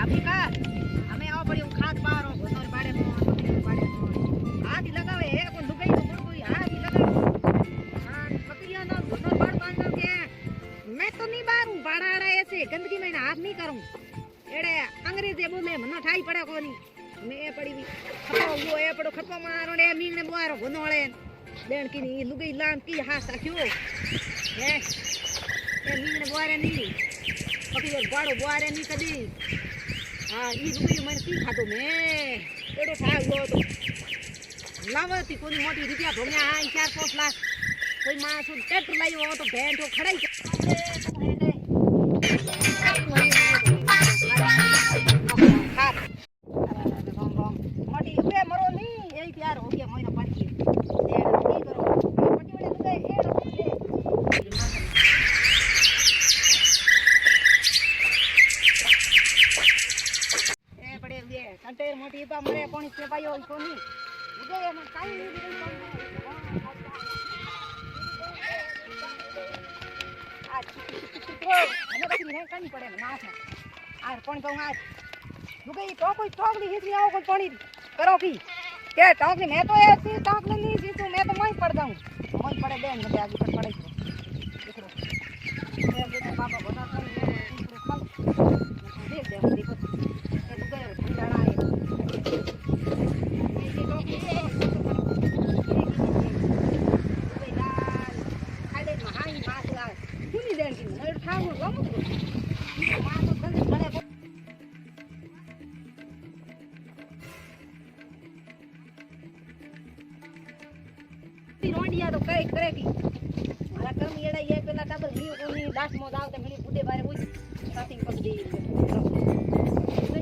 આપી કા અમે આવો પડ્યો ખાત પારો ઘોનોર પાડે હાથ લગાવે હે કોઈ લુગાઈ તો કોઈ હાથ લગાવે હા બકરીયા નો ઘોનોર પાડ બાંધો કે मैं तो नहीं बारूं बाड़ा ऐसे गंदगी में हाथ नहीं करूं एड़े अंग्रेजी बोले मनो ठाई पड़ा कोनी मैं पड़ी भी खपो वो ए पड़ो खपो मारो ने मींगने बुआरो घोनोळे देण की नी लुगाई लाम की हाथ साख्यो हे ए मींगने बुआरे नी पकी बाड़ो बुआरे नी कदी हां ई लुगाई मन की खातो मैं एड़ो ठाई गयो तो लावती कोनी मोटी रुपया भोग्या 4-5 लाख कोई मासू ट्रैक्टर लायो तो भेड़ तो खड़ाई मोटी मरे पानी से पायो कोनी उगे मन काई नहीं बची नहीं करनी पड़े नाश आर पानी पाऊं आज लुगाई तो कोई टोकली हिसरी आओ कोई पानी करो की के टोकली मैं तो ऐसी टोकली नहीं सी तो मैं तो वहीं पड़ जाऊं वहीं पड़े देन मुझे आगे पर पड़े देख लो मैं तो पापा बता तो देख दे देखो ये लुगाई ठंडा है ये टोकली खाले महाई मासला कुनी देन की मैं ठाऊ गम मां तो गंदे पड़े रोंडिया तो करे करेगी मारा कर्म एड़ा ये पेला डबल नी कोनी लास्ट मो दाव ते मिली बुडे बारे हुई साथी पक दे तो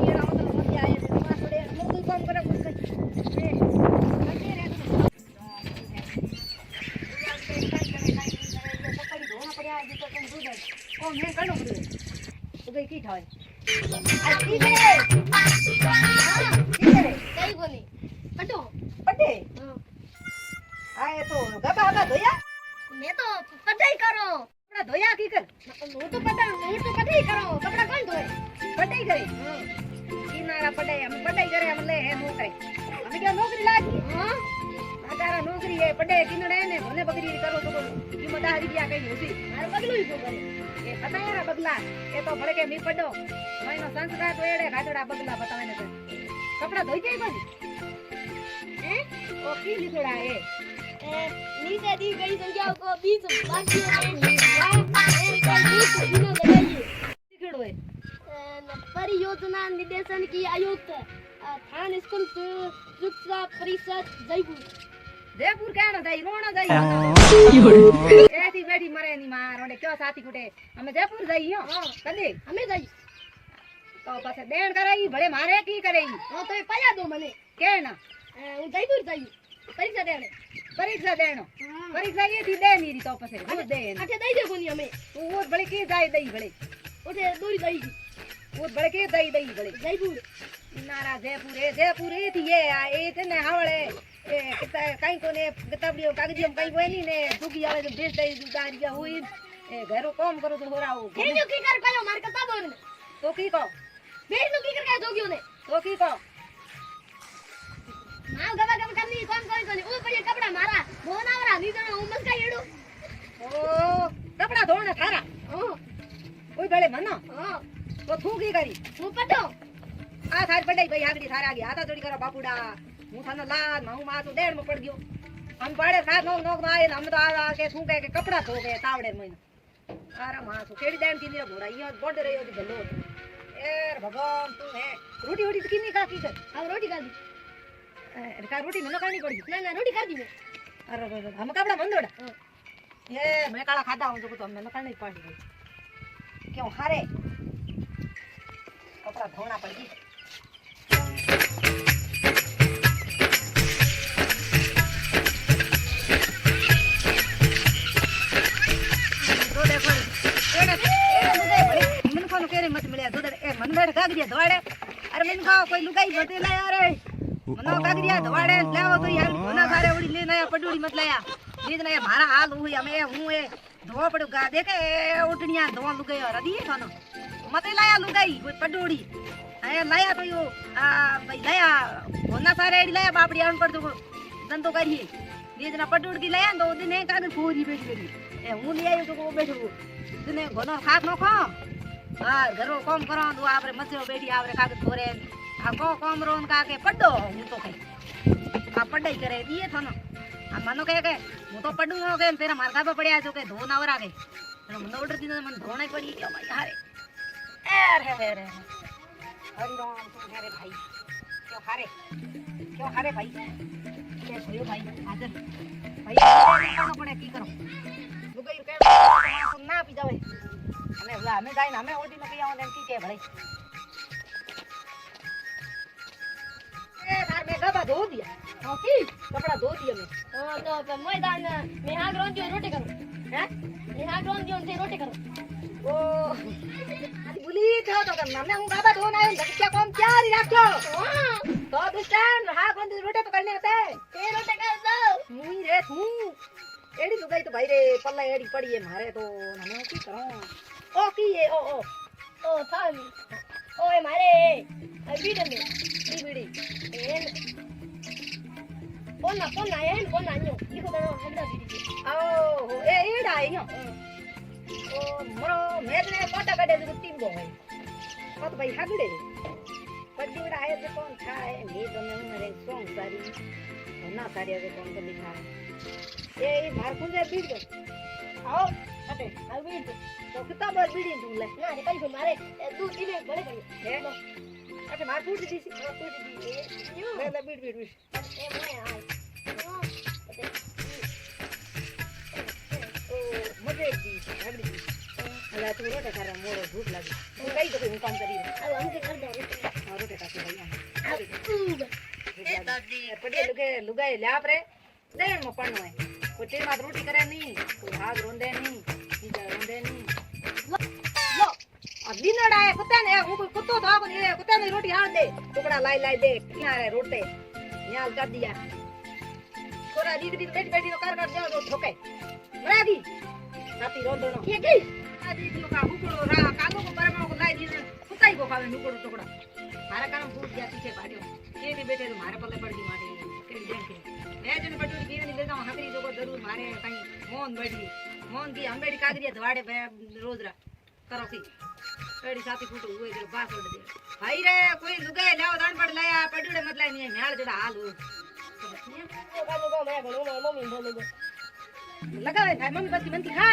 एड़ा मतलब मत आए तो मां थोड़े मुंह काम करे कुछ ए लगे रे पकड़ी धोना पड़या है तो कन दूध ओ मैं कनो तो गई की थाय आ ठीक है हां ठीक है कई बोली पटो पटे हां आए तो गबा गबा धोया मैं तो पटाई करो कपड़ा धोया की कर वो तो पटाई करो कपड़ा कौन धोए पटाई करे हां किनारा पटाई हम पटाई करे हम ले है नो करे हमें क्या नौकरी लागी हां अगर नौकरी है पटाई किनड़े ने भले बकरी करो तो कीमत हरी दिया कहीं होती मारो बगलो ही करे ये पता है बगला ये तो भले के मी पडो महीनो संस्कार तो एड़े घाटड़ा बगला बतावे ने कपड़ा धोई जाई बस हैं ओ की लिखड़ा है नीचे दी गई संख्याओं को 20 बाकियों में लिखड़ो है परियोजना निर्देशन की आयुक्त थान स्कूल शिक्षा परिषद जयपुर क्या ना जाई रोना जाई ऐसी बैठी मरे नहीं मार ओने क्यों साथी कुटे हमें जयपुर जाई हो कदे हमें जाई तो पासे देण कराई भले मारे की करेई हां तो पाया दो मने के ना जयपुर जाई परीक्षा देनो परीक्षा ये थी दे मेरी तो पसे वो दे अच्छा दई दे कोनी हमें वो बड़े के जाय दई बड़े ओटे दूरी दई वो बड़े के दई बड़े जयपुर नारा जयपुर ए थी ये ने हावड़े ए किता काई कोने किताबड़ियो कागजियो काई कोनी ने दुगी आवे तो भेज दई दुदारिया हुई ए घरो काम करो तो होराओ के जो की कर कयो मार किताबो ने तो की को भेज नु की कर के जोगियो ने तो की को हां गवा करनी कौन ओ पर ये कपड़ा मारा मोनावरा नी जने उमस का येडो ओ कपड़ा धोना थारा ओ कोई बड़े मनो हां तो थू की करी तू पटो आ थार पड़ाई भाई आगड़ी थारा आगे हाथा जोड़ी करो बापूडा मु थानो लाद माऊ मा तो डेढ़ में पड़ गयो हम पड़े साथ नोक आए हम तो आ के थू के कपड़ा धो गए तावड़े में अरे मां तो केड़ी देन की घोड़ा यो बोड रयो दी भलो ए भगवान तू है रोटी किनी का की कर अब रोटी का दी का रोटी मनो करनी पड़ी ना रोटी कर दी मैं अरे हम कपड़ा बंदोड़ा ये मैं काला खाता हूं तो हमने करनी पड़ी क्यों हारे कपड़ा धोना पड़ी तो देखो एड़े मुझे बड़े मन को केरे मत मिले दूध ए मन में काग दिया दवाड़े अरे मन का कोई लुगाई बते ला यार मनो कागरिया धवाड़े लेवो तो यार कोना सारे उड़ी ले नया पडूड़ी मत लाया बीज नया मारा हाल हुई हमें हूं ए धो पड़ो गा देखे उठनिया धो लुगाई रदी थानो मत लाया लुगाई कोई पडूड़ी आया लाया तो यो भाई लाया होना सारे एडी लाया बापड़ी आन पर तो धंधो करिए ये जना पटुड़ की लाया तो दिन एक आगे पूरी बैठ गई ए हूं ले आयो तो को बैठो दिन घनो खात नो खा हां घरो काम करो तो आपरे मचो बैठी आपरे कागज थोरे आ को काम रोन का के पड्डो हूं तो कई आ पढ़ाई करे दिए था ना आ मनो कहे के हूं तो पढ़ू हो के तेरा मारगा पे पड़या जो के धो नवरा के मन ऑर्डर दी मन धोने पड़ी गयो भाई हारे ए रे हरि राम तुम मेरे भाई क्यों हारे भाई क्या भयो भाई हाजर भाई कोनो पड़े की करो लुगाई के सुन ना पी जावे हमें जाए ना हमें ओडी में किया ने की के भाई ए तार में गबा धो दिया हां की कपड़ा धो दिया मैं हां तो मैदान में आग रोन जो रोटी करो हैं मैं आग रोन जो से रोटी करो ओ आदि बुली था तो करना मैं हूं गबा धो ना क्या काम क्या री राख्यो हां तो दुष्टन हां कौन रोटी तो करने होते ते रोटी कर दो मुई रे तू एड़ी लुगाई तो भाई रे पल्ला एड़ी पड़ी है मारे तो हमें की करो ओ की है ओ थामी ओए मारे बीडे में बीड़ी पोना न्यो लिखो तो हमरा बीडी ओ ए एड़ा है यो ओ मरो मेरे कोटा कड़े जो तीन गो है मत भाई हगड़े पड्डी बड़ा है तो कौन था है ये तो मैं मेरे सॉन्ग सारी ना सारी अगर कौन को लिखा है ये मार कुंजे बीड़ दो आओ अबे आ बीड़ तो कितना बार बीड़ी दूं ले ना रे कई मारे दूध इने बड़े कई है अच्छा मार फूट दी सी ले ले बीड़ ए मैं आ मजे दी हगड़ी दी अल्लाह तो रोटा कर मोरो भूख लगी तू कई तो काम करी अब हम के कर दो रोटे का भैया ए दादी पड़े लुगाई ले आप रे देन में पड़नो है कोई टेमा रोटी करे नहीं कोई हाथ रोंदे नहीं सीधा रोंदे नहीं लो अब दिनड़ा है कुत्ते ने हूं कोई कुत्तो तो आपन ये कुत्ते ने रोटी हाथ दे टुकड़ा लाई दे किनारे रोटे न्याल कर दिया थोड़ा दीदी बैठी तो कर जाओ तो ठोके मरागी साथी रोंदो नो ये गई आदि लोका हुकड़ो रा कागो को परमाओ को लाई दी कुत्ताई को खावे हुकड़ो टुकड़ा मारा काम फूट गया पीछे भाड्यो केरी बैठे तो मारे पल्ले पड़ गई माटी केरी देख के मैं जन पटूरी की नहीं ले जाऊं हकरी जो जरूर मारे कहीं मोहन बैठी मोहन की हम बैठी कागरिया धवाड़े पे रोज रा करो की पेड़ी साथी फूट हुए जो बास उड़ दे भाई रे कोई लुगाई लाओ दान पड़ लाया पटूड़े मत लाई नहीं म्याल जड़ा हाल हो तो का मैं घणो मम्मी बोले दो लगावे भाई मम्मी बस की बनती खा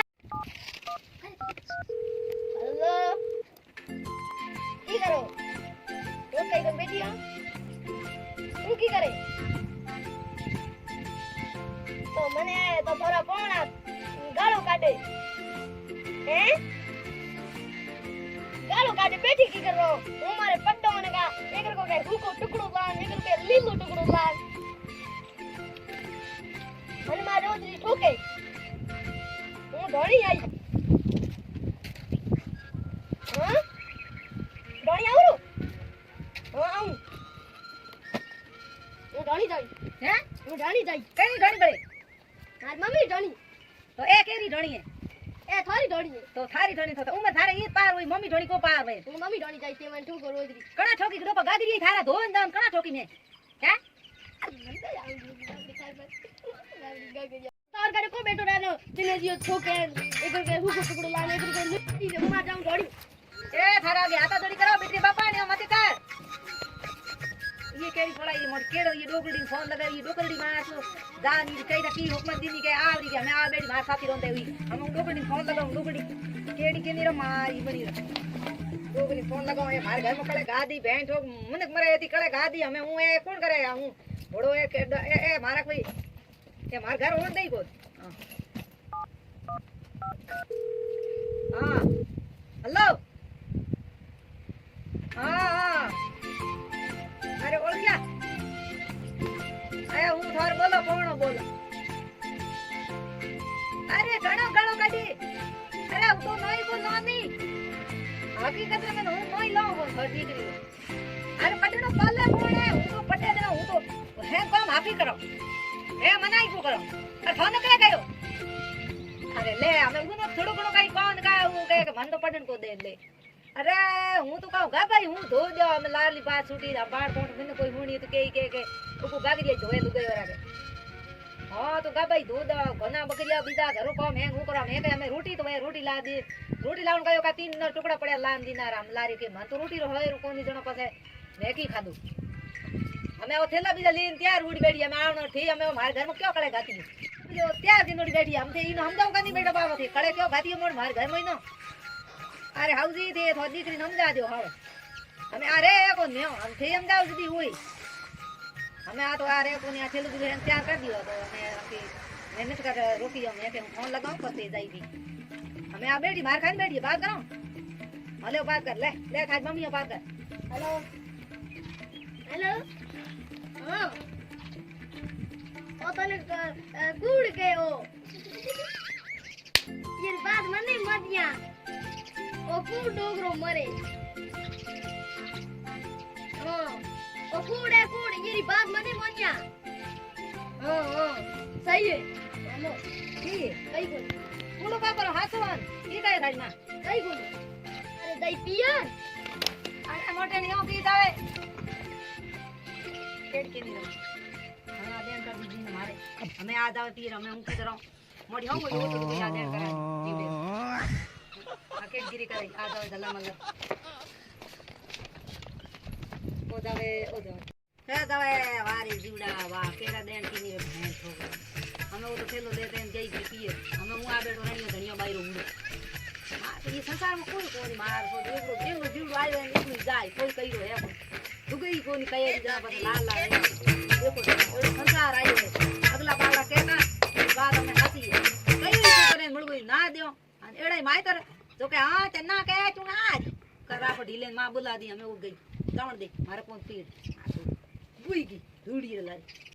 हेलो की करो तो कई कर बैठी हां तू की करे तो मने तो थोड़ा कोणा गालो काटे हैं गालो काटे बैठी की कर रो हूं मारे पट्टो ने का एकर को के हुको टुकड़ो लान एकर के लीलो टुकड़ो लान मन मारे ओतरी ठोके हूं धोड़ी आई हां धोड़ी आउरो हां आऊ हूं धोड़ी जाई हैं हूं धोड़ी जाई कई घणी बड़े मार मम्मी धोड़ी तो ए केरी ढोणी है ए थारी धोड़ी है तो थारी ढोणी तो उमे थारे ई पार हुई मम्मी ढोणी को पार हुई हूं मम्मी धोड़ी जाई ते मन ठोको रोजरी कणा ठोकी डोपा गादरी थारा धोन दान कणा ठोकी में क्या तार करे को बैठो रहनो तिने जियो ठोके एकर के हुको टुकड़ो लाने एकर के लुटी से मार जाऊं धोड़ी ए थारा आगे हाथा धोड़ी करो बेटी बापा ने मत कर ये केरी थोड़ा ये मोर केड़ो ये डोकड़ी फोन लगा ये डोकड़ी मार तो दानी कई दा की हुकमत दीनी के आवरी के मैं आ बेटी मार साथी रोंदे हुई हम डोकड़ी फोन लगाऊं डोकड़ी केड़ी के नीरो मारी बड़ी डोकड़ी फोन लगाऊं ये मारे घर में कड़े गादी बहन ठोक मनक मरे थी कड़े गादी हमें हूं ए कौन करे हूं बड़ो ए मारा कोई ये मार घर होन दई को हां हेलो हां अरे ओळ क्या आया हूं थार बोलो कोण बोलो अरे घणो घणो काढी अरे तो नई को नोनी हकीकत में हूं नई लो वो फटी गई अरे पटनो पाले कोण है हूं तो पटे दे हूं तो है काम हाफी करो ए मनाई को करो अरे फोन करे गयो अरे ले हमें उनो थोड़ो घणो काई कौन का वो के मन तो पटन को दे ले अरे हूं तो कहूं गा भाई हूं धो दो हम लाली बात छूटी रा बाड़ कोण मैंने कोई हुणी तो के ऊको गागरी धोए लुगे वरा के हां तो गा भाई धो दो घना बकरिया बीजा घरो को मैं हूं करा मैं के हमें रोटी तो भाई रोटी ला दी रोटी लावन कयो का तीन टुकड़ा पड़या लान दीना राम लारी के मन तो रोटी रो है कोनी जणो पासे मैं की खादू हमें ओ थेला बीजा लेन तैयार उड़ी बैठी हमें आवनो थी हमें मारे घर में क्यों कड़े गाती जो तैयार दिन उड़ी बैठी हम थे इन हमदाव का नहीं बेटा बाबा थे कड़े क्यों गाती मोर मारे घर में न अरे हाउजी थे थो दीकरी समझा दो हां हमें अरे को न्यो हम थे समझाओ जदी हुई हमें आ तो अरे को ने थेलू भी तैयार कर दियो तो हमें की मेहनत कर रोटी हम के फोन लगाओ करते जाई थी हमें आ बैठी मार खाने बैठी बात करो हेलो बात कर ले खाज मम्मी बात कर हेलो हेलो हां ओ तने कूड़ के ओ ये बात मने मतिया ओ कूड़ डोगरो मरे हां ओ कूड़ ये बात मने मतिया हां सही है हेलो की कई को कूड़ो का करो हाथवन की काय थाई ना कई को अरे दई पिया अरे मोटे नहीं पी जावे पेट के नहीं रहो हां देन कर दी ने मारे हमें आ जावे पी हमें ऊंची करो मोड़ी हो गई वो तो याद देन करा पीबे आकेट गिरी करे आ जावे जल्ला मगर ओ जावे वारी जीवड़ा वाह केड़ा देन की नहीं भैंस हो हमें वो तो थेलो देते हैं गई पिए हमें मुआ बेटो नहीं धनिया बाईरो उड़े तो ये संसार में कोई कोनी मार सो देखो जीव आयो निकली जाए कोई कई रो है दुगई कोनी कई जना पर लाल लाल देखो संसार आयो है अगला बाला कहता बात हमें हाथी है कई करे मुड़ गई ना दियो एड़ाई मायतर जो के हां चन्ना के तू आज करा पर ढीले मां बुला दी हमें उड़ गई दौड़ दे मारे कोन पीड़ बुई की धूड़ी लाई